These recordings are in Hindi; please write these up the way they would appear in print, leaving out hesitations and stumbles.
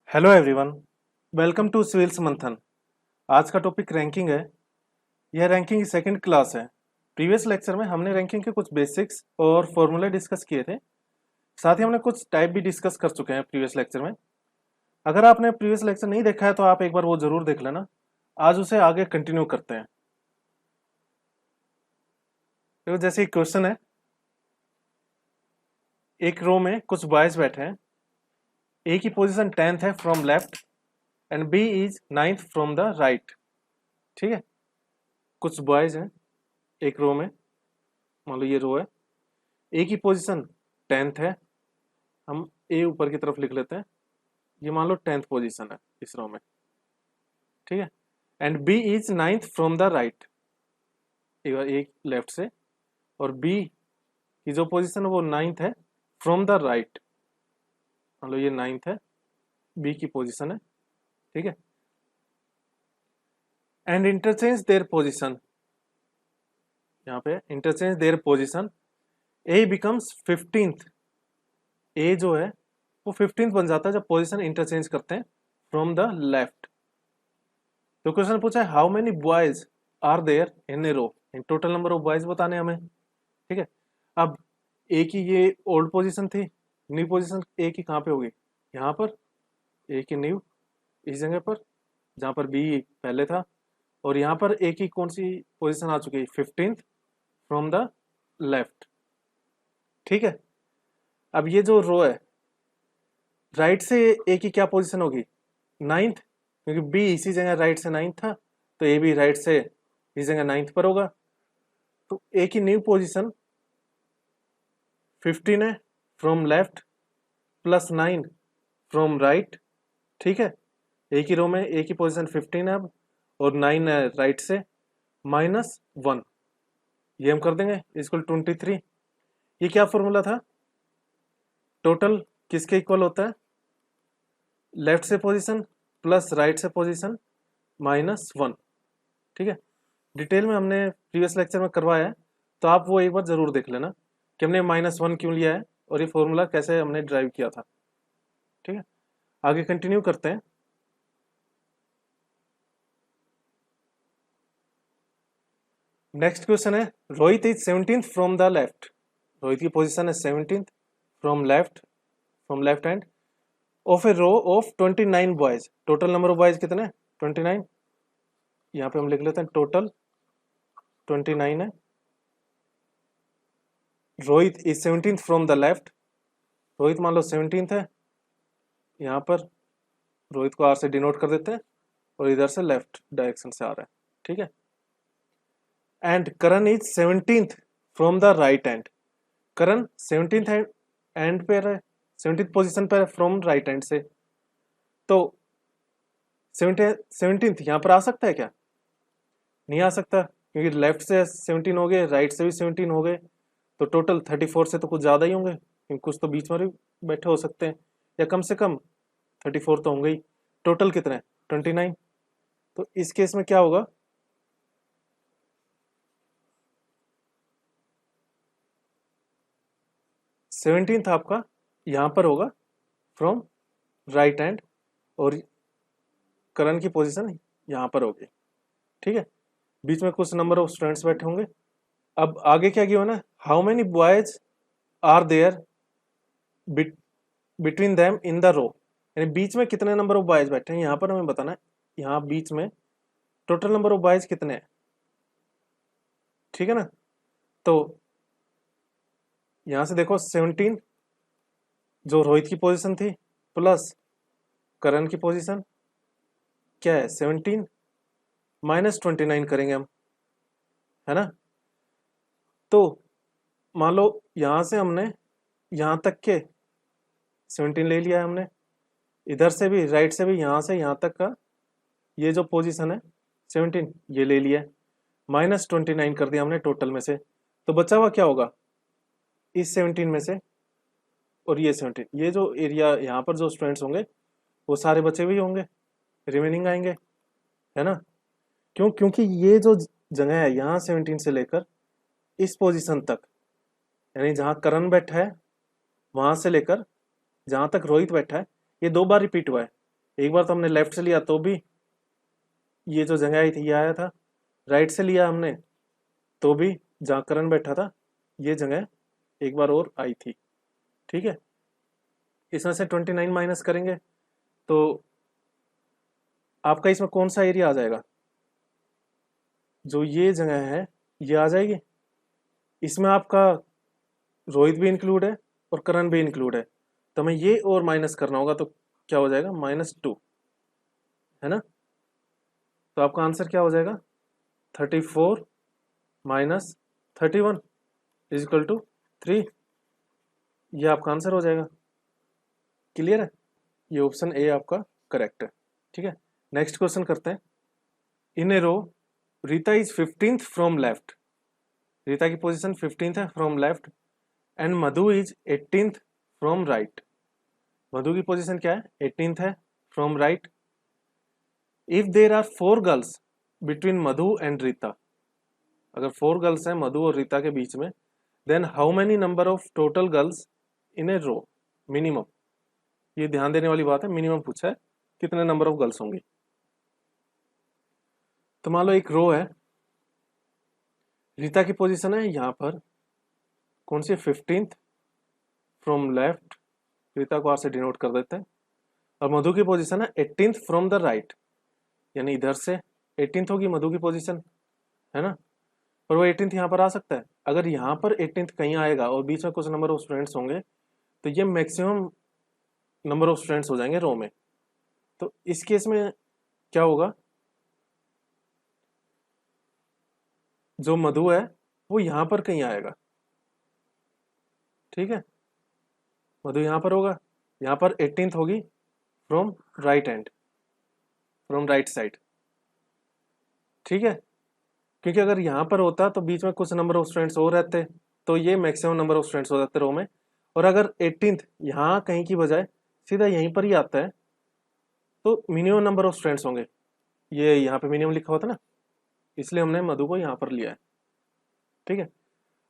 Hello everyone, welcome to civils Manthan. आज का टॉपिक रैंकिंग है। यह रैंकिंग की सेकंड क्लास है। प्रीवियस लेक्चर में हमने रैंकिंग के कुछ बेसिक्स और फॉर्मूले डिस्कस किए थे। साथ ही हमने कुछ टाइप भी डिस्कस कर चुके हैं प्रीवियस लेक्चर में। अगर आपने प्रीवियस लेक्चर नहीं देखा है तो आप एक बार वो जरूर देख लेना। आज उसे आगे कंटिन्यू करते हैं। तो जैसे क्वेश्चन है, एक रो में कुछ बॉयज बैठे हैं। ए की पोजीशन 10th है from left and B is 9th from the right. ठीक है, कुछ बॉयज हैं एक रो में। मान लो ये रो है, ए की पोजीशन 10th है। हम ए ऊपर की तरफ लिख लेते हैं। ये मान लो 10th पोजीशन है इस रो में। ठीक है, and B is 9th from the right. A left से, और बी की जो पोजीशन है वो 9th है फ्रॉम द राइट। मान लो ये 9th है, बी की पोजीशन है। ठीक है, एंड इंटरचेंज देयर पोजीशन। यहाँ पे interchange their position, A becomes 15th। ए जो है वो 15th बन जाता है जब पोजीशन इंटरचेंज करते हैं फ्रॉम द लेफ्ट। तो क्वेश्चन पूछा है how many boys are there in a row. In total number of boys बताने हमें। ठीक है, अब ए की ये ओल्ड पोजीशन थी, न्यू पोजीशन ए की कहाँ पे होगी? यहाँ पर। ए की न्यू इस जगह पर जहाँ पर बी पहले था, और यहाँ पर ए की कौन सी पोजीशन आ चुकी है? 15th from the left. ठीक है, अब ये जो रो है, राइट से ए की क्या पोजीशन होगी? 9th, क्योंकि बी इसी जगह राइट से 9th था, तो ए भी राइट से इस जगह 9th पर होगा। तो ए की न्यू पोजीशन 15 है from left plus 9 from right. ठीक है, ए की रो में ए की पोजीशन 15 है अब, और 9 है राइट से, -1। ये हम कर देंगे इक्वल 23। ये क्या फॉर्मूला था? टोटल किसके इक्वल होता है? लेफ्ट से पोजीशन प्लस राइट से पोजीशन -1। ठीक है, डिटेल में हमने प्रीवियस लेक्चर में करवाया है, तो आप वो एक बार जरूर देख लेना कि हमने -1 क्यों लिया है और ये फॉर्मूला कैसे हमने ड्राइव किया था। ठीक है, आगे कंटिन्यू करते हैं। नेक्स्ट क्वेश्चन है, Rohit is 17th from the left. Rohit की पोजीशन है 17th from left hand of a row of 29 boys. Total number of boys कितने? 29। यहाँ पे हम लिख लेते हैं टोटल 29 है। Rohit is 17th from the left. Rohit मान लो 17th है, यहाँ पर रोहित को आर से डिनोट कर देते हैं, और इधर से लेफ्ट डायरेक्शन से आ रहा है। ठीक है, and Karan is 17th from the right hand. Karan 17th and पे है, 17th पोजीशन पर है फ्रॉम राइट हैंड से। तो 17th यहाँ पर आ सकता है क्या? नहीं आ सकता, क्योंकि लेफ्ट से 17 हो गए, राइट से भी 17 हो गए, तो टोटल 34 से तो कुछ ज़्यादा ही होंगे, क्योंकि कुछ तो बीच में भी बैठे हो सकते हैं, या कम से कम 34 तो होंगे ही। टोटल कितने? 29। तो इस केस में क्या होगा? सेवनटीन्थ आपका यहाँ पर होगा फ्रॉम राइट हैंड, और करण की पोजीशन यहाँ पर होगी। ठीक है, बीच में कुछ नंबर ऑफ स्टूडेंट्स बैठे होंगे। अब आगे क्या गिवन है? How many boys are there between them in the row. यानी बीच में कितने नंबर ऑफ बॉयज बैठे हैं, यहाँ पर हमें बताना है। यहाँ बीच में टोटल नंबर ऑफ बॉयज कितने हैं? ठीक है ना, तो यहाँ से देखो 17 जो रोहित की पोजीशन थी प्लस करण की पोजीशन क्या है? 17 -29 करेंगे हम, है ना। तो मान लो यहाँ से हमने यहाँ तक के 17 ले लिया है हमने, इधर से भी राइट से भी यहाँ से यहाँ तक का ये जो पोजीशन है 17 ये ले लिया है, -29 कर दिया हमने टोटल में से। तो बचा हुआ क्या होगा? इस 17 में से और ये 17, ये जो एरिया यहाँ पर जो स्टूडेंट्स होंगे वो सारे बचे हुए होंगे, रिमेनिंग आएंगे, है ना। क्यों? क्योंकि ये जो जगह है यहाँ 17 से लेकर इस पोजीशन तक, यानी जहाँ करण बैठा है वहां से लेकर जहां तक रोहित बैठा है, ये 2 बार रिपीट हुआ है। एक बार तो हमने लेफ्ट से लिया तो भी ये जो जगह आई थी ये आया था, राइट से लिया हमने तो भी जहाँ करण बैठा था ये जगह एक बार और आई थी। ठीक है, इसमें से 29 माइनस करेंगे तो आपका इसमें कौन सा एरिया आ जाएगा, जो ये जगह है ये आ जाएगी। इसमें आपका रोहित भी इंक्लूड है और करण भी इंक्लूड है, तो हमें ये और माइनस करना होगा, तो क्या हो जाएगा -2, है ना। तो आपका आंसर क्या हो जाएगा 34 माइनस 31 इज इक्वल टू 3। ये आपका आंसर हो जाएगा। क्लियर है, ये ऑप्शन ए आपका करेक्ट है। ठीक है, नेक्स्ट क्वेश्चन करते हैं। In a row Rita is 15th from left, Rita की पोजीशन 15th है from left, and Madhu is 18th from right. Madhu की पोजीशन क्या है 18th है from right. If there are 4 girls between Madhu and Rita, अगर 4 गर्ल्स हैं मधु और रीता के बीच में, then how many number of total girls in a row, minimum. ये ध्यान देने वाली बात है, मिनिमम पूछा है कितने नंबर ऑफ गर्ल्स होंगी। तो मान लो एक रो है, रीता की पोजीशन है यहाँ पर कौन सी 15th फ्रॉम लेफ्ट, रीता को आर से डिनोट कर देते हैं, और मधु की पोजीशन है 18th फ्रॉम द राइट, यानी इधर से 18th होगी मधु की पोजीशन, है ना। और वो 18th यहाँ पर आ सकता है, अगर यहाँ पर 18th कहीं आएगा और बीच में कुछ नंबर ऑफ स्टूडेंट्स होंगे तो ये मैक्सिमम नंबर ऑफ स्टूडेंट्स हो जाएंगे रो में। तो इस केस में क्या होगा, जो मधु है वो यहाँ पर कहीं आएगा। ठीक है, मधु यहाँ पर होगा, यहाँ पर 18th होगी from right and, from right side. ठीक है, क्योंकि अगर यहाँ पर होता तो बीच में कुछ नंबर ऑफ स्टूडेंट्स और रहते तो ये मैक्सिमम नंबर ऑफ स्टूडेंट्स हो जाते रो में। और अगर 18th यहाँ कहीं की बजाय सीधा यहीं पर ही आता है तो मिनिमम नंबर ऑफ स्टूडेंट्स होंगे, ये यहाँ पे मिनिमम लिखा होता ना, इसलिए हमने मधु को यहाँ पर लिया है। ठीक है,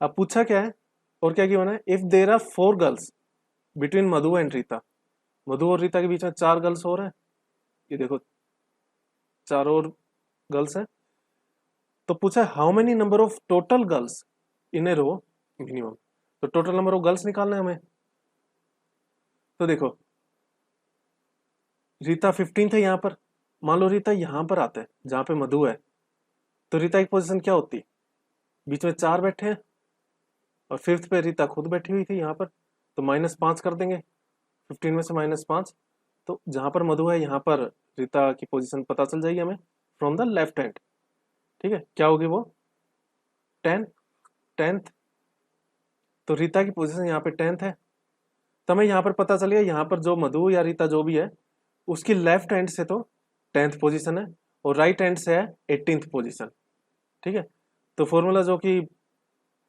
अब पूछा क्या है और क्या गिवन है, if there are 4 girls between Madhu and Rita, Madhu और रीता के बीच में 4 गर्ल्स और हैं, ये देखो 4 और गर्ल्स हैं। तो पूछा है how many number of total girls in a row minimum, तो टोटल नंबर ऑफ गर्ल्स निकालना है हमें। तो देखो रीता 15th है यहाँ पर, मान लो रीता यहाँ पर आता है जहाँ पे मधु है, तो रीता की पोजीशन क्या होती, बीच में 4 बैठे हैं और 5th पे रीता खुद बैठी हुई थी यहाँ पर, तो -5 कर देंगे 15 में से -5, तो जहाँ पर मधु है यहाँ पर रीता की पोजीशन पता चल जाएगी हमें फ्रॉम द लेफ्ट हैंड। ठीक है, क्या होगी वो 10th, तो रीता की पोजीशन यहाँ पे 10th है, तो हमें यहाँ पर पता चल गया यहाँ पर जो मधु या रीता जो भी है उसकी लेफ्ट हैंड से तो 10th पोजीशन है और राइट हैंड से है 18th पोजीशन। ठीक है, तो फॉर्मूला जो कि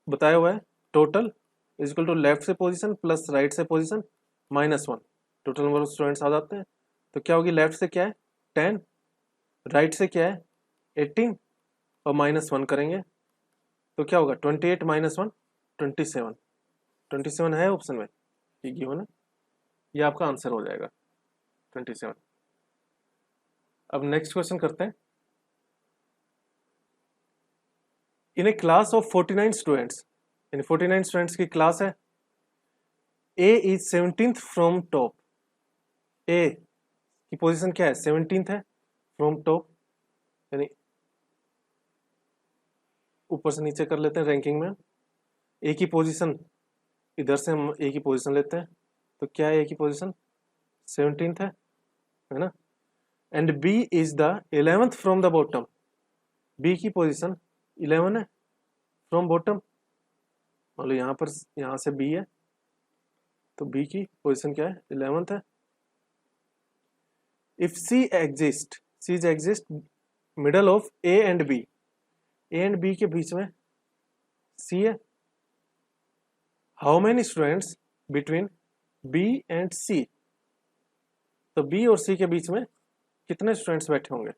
बताया हुआ है total is equal to left से पोजीशन प्लस राइट से position -1, total number of students आ जाते हैं। तो क्या होगी, लेफ्ट से क्या है 10, राइट से क्या है 18 और -1 करेंगे तो क्या होगा 28 -1 27, 27 है ऑप्शन में, ये गिवन है, ये आपका आंसर हो जाएगा 27। अब नेक्स्ट क्वेश्चन करते हैं। In a class of 49 students, इन 49 स्टूडेंट्स की क्लास है, a is 17th from top, a की पोजीशन क्या है 17th है फ्रॉम टॉप, यानी ऊपर से नीचे कर लेते हैं रैंकिंग में। ए की पोजीशन इधर से हम ए की पोजीशन लेते हैं, तो क्या है ए की पोजीशन 17th है ना। And B is the 11th from the bottom, B की पोजीशन 11 है फ्रॉम बॉटम, मान लो यहाँ से बी है तो बी की पोजीशन क्या है 11th है। If C is exist middle of A and B, A and B के बीच में सी है, how many students between B and C, तो बी और सी के बीच में कितने स्टूडेंट्स बैठे होंगे,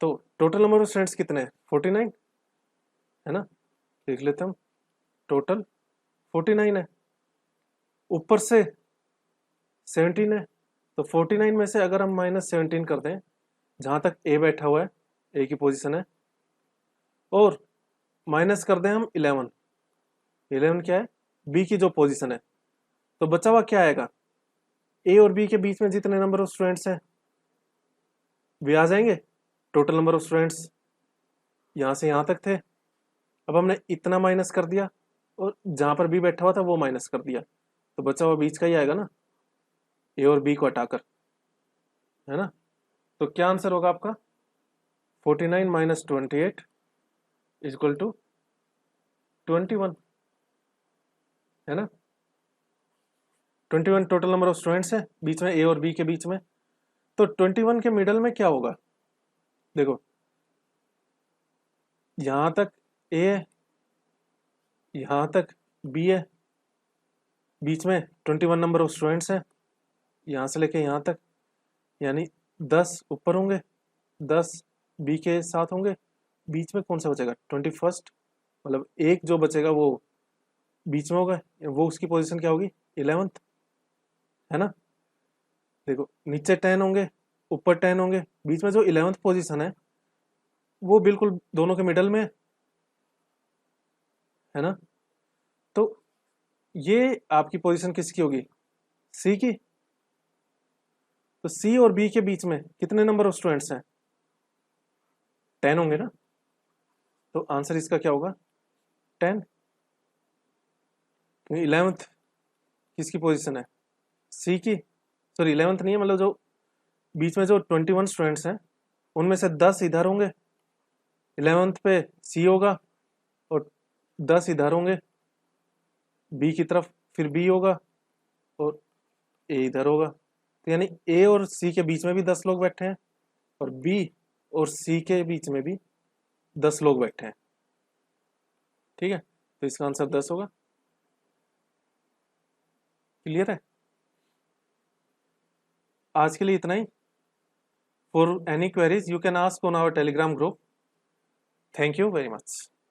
तो टोटल नंबर ऑफ स्टूडेंट्स कितने हैं 49 है ना, देख लेते हम टोटल 49 है, ऊपर से 17 है तो 49 में से अगर हम -17 कर दें, जहाँ तक ए बैठा हुआ है, ए की पोजीशन है, और माइनस कर दें हम 11, 11 क्या है, बी की जो पोजीशन है, तो बचा हुआ क्या आएगा, ए और बी के बीच में जितने नंबर ऑफ स्टूडेंट्स हैं वे आ जाएंगे। टोटल नंबर ऑफ स्टूडेंट्स यहाँ से यहाँ तक थे, अब हमने इतना माइनस कर दिया और जहाँ पर बी बैठा हुआ था वो माइनस कर दिया, तो बचा हुआ बीच का ही आएगा ना, ए और बी को हटाकर, है ना। तो क्या आंसर होगा आपका, 49 - 28 इक्वल टू 21, है ना। 21 टोटल नंबर ऑफ स्टूडेंट्स है बीच में, ए और बी के बीच में, तो 21 के मिडल में क्या होगा, देखो यहां तक ए है, यहां तक बी है, बीच में 21 नंबर ऑफ स्टूडेंट्स हैं, यहां से लेके यहां तक, यानी 10 ऊपर होंगे, 10 बी के साथ होंगे, बीच में कौन सा बचेगा, 21, मतलब एक जो बचेगा वो बीच में होगा, वो उसकी पोजीशन क्या होगी, 11th, है ना। देखो नीचे 10 होंगे, ऊपर 10 होंगे, बीच में जो 11th पोजीशन है वो बिल्कुल दोनों के मिडल में है ना। तो ये आपकी पोजीशन किसकी होगी, सी की। तो सी और बी के बीच में कितने नंबर ऑफ स्टूडेंट्स हैं, 10 होंगे ना, तो आंसर इसका क्या होगा, 10, क्योंकि 11th किसकी पोजीशन है, सी की, सॉरी 11th नहीं है, मतलब जो बीच में जो 21 स्टूडेंट्स हैं उनमें से 10 इधर होंगे, 11th पे सी होगा, और 10 इधर होंगे बी की तरफ, फिर बी होगा और ए इधर होगा, तो यानी ए और सी के बीच में भी 10 लोग बैठे हैं, और बी और सी के बीच में भी 10 लोग बैठे हैं, ठीक है। तो इसका आंसर 10 होगा। क्लियर है, आज के लिए इतना ही। For any queries you can ask on our Telegram group. Thank you very much.